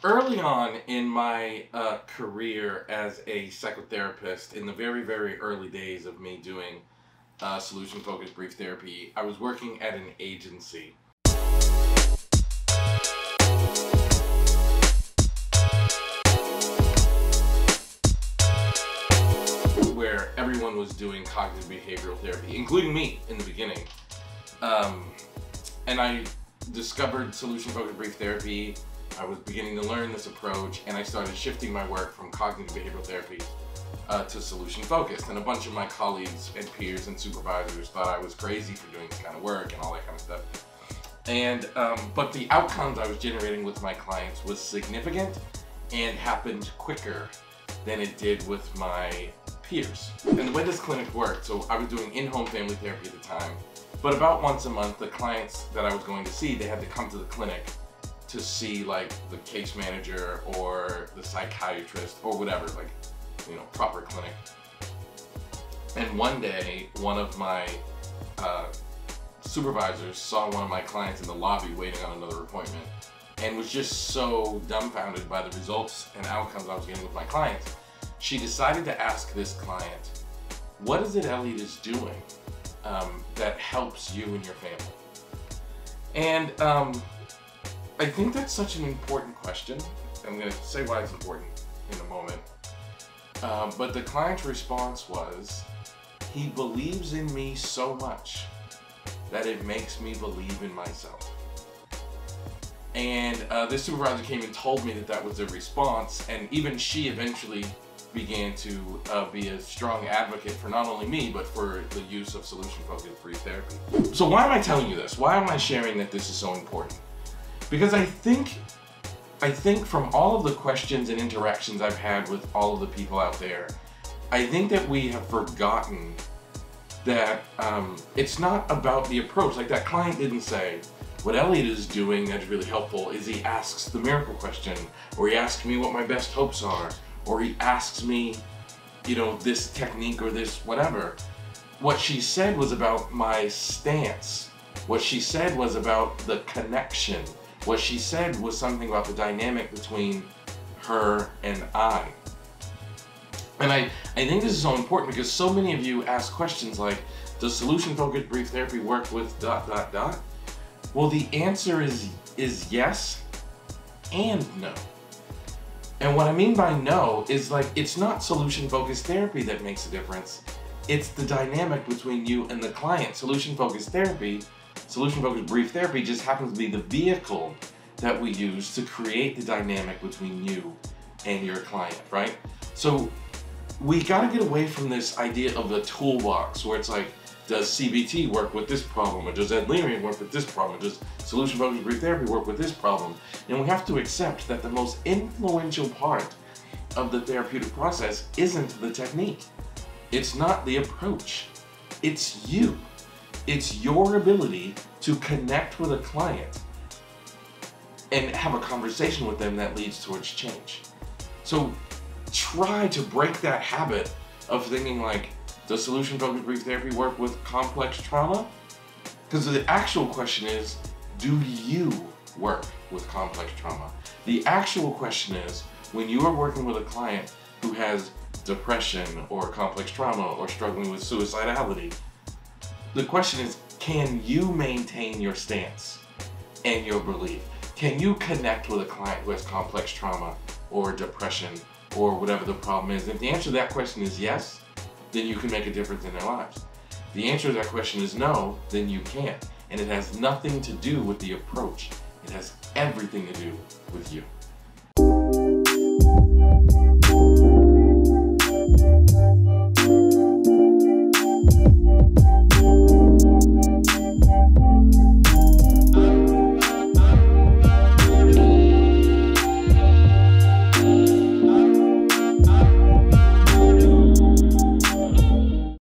Early on in my career as a psychotherapist, in the very, very early days of me doing solution-focused brief therapy, I was working at an agency. Where everyone was doing cognitive behavioral therapy, including me in the beginning. And I discovered solution-focused brief therapy. I was beginning to learn this approach, and I started shifting my work from cognitive behavioral therapy to solution-focused. And a bunch of my colleagues and peers and supervisors thought I was crazy for doing this kind of work and all that kind of stuff. And but the outcomes I was generating with my clients was significant and happened quicker than it did with my peers. And the way this clinic worked, so I was doing in-home family therapy at the time, but about once a month, the clients that I was going to see, they had to come to the clinic to see like the case manager or the psychiatrist or whatever, like, you know, proper clinic. And one day, one of my supervisors saw one of my clients in the lobby waiting on another appointment and was just so dumbfounded by the results and outcomes I was getting with my clients. She decided to ask this client, what is it Elliot is doing that helps you and your family? And I think that's such an important question. I'm going to say why it's important in a moment. But the client's response was, he believes in me so much that it makes me believe in myself. And this supervisor came and told me that that was the response, and even she eventually began to be a strong advocate for not only me, but for the use of solution-focused brief therapy. So why am I telling you this? Why am I sharing that this is so important? Because I think from all of the questions and interactions I've had with all of the people out there, I think that we have forgotten that it's not about the approach. Like that client didn't say, what Elliot is doing that's really helpful is he asks the miracle question, or he asks me what my best hopes are, or he asks me, you know, this technique or this whatever. What she said was about my stance. What she said was about the connection. What she said was something about the dynamic between her and I. And I think this is so important because so many of you ask questions like, does solution-focused brief therapy work with ... Well, the answer is yes and no. And what I mean by no is like, it's not solution-focused therapy that makes a difference. It's the dynamic between you and the client. Solution-focused therapy, solution-focused brief therapy just happens to be the vehicle that we use to create the dynamic between you and your client, right? So we gotta get away from this idea of the toolbox where it's like, does CBT work with this problem? Or does Adlerian work with this problem? Or does solution-focused brief therapy work with this problem? And we have to accept that the most influential part of the therapeutic process isn't the technique. It's not the approach. It's you. It's your ability to connect with a client and have a conversation with them that leads towards change. So try to break that habit of thinking like, does solution-focused brief therapy work with complex trauma? Because the actual question is, do you work with complex trauma? The actual question is, when you are working with a client who has depression or complex trauma or struggling with suicidality, the question is, can you maintain your stance and your belief? Can you connect with a client who has complex trauma or depression or whatever the problem is? If the answer to that question is yes, then you can make a difference in their lives. If the answer to that question is no, then you can't. And it has nothing to do with the approach. It has everything to do with you.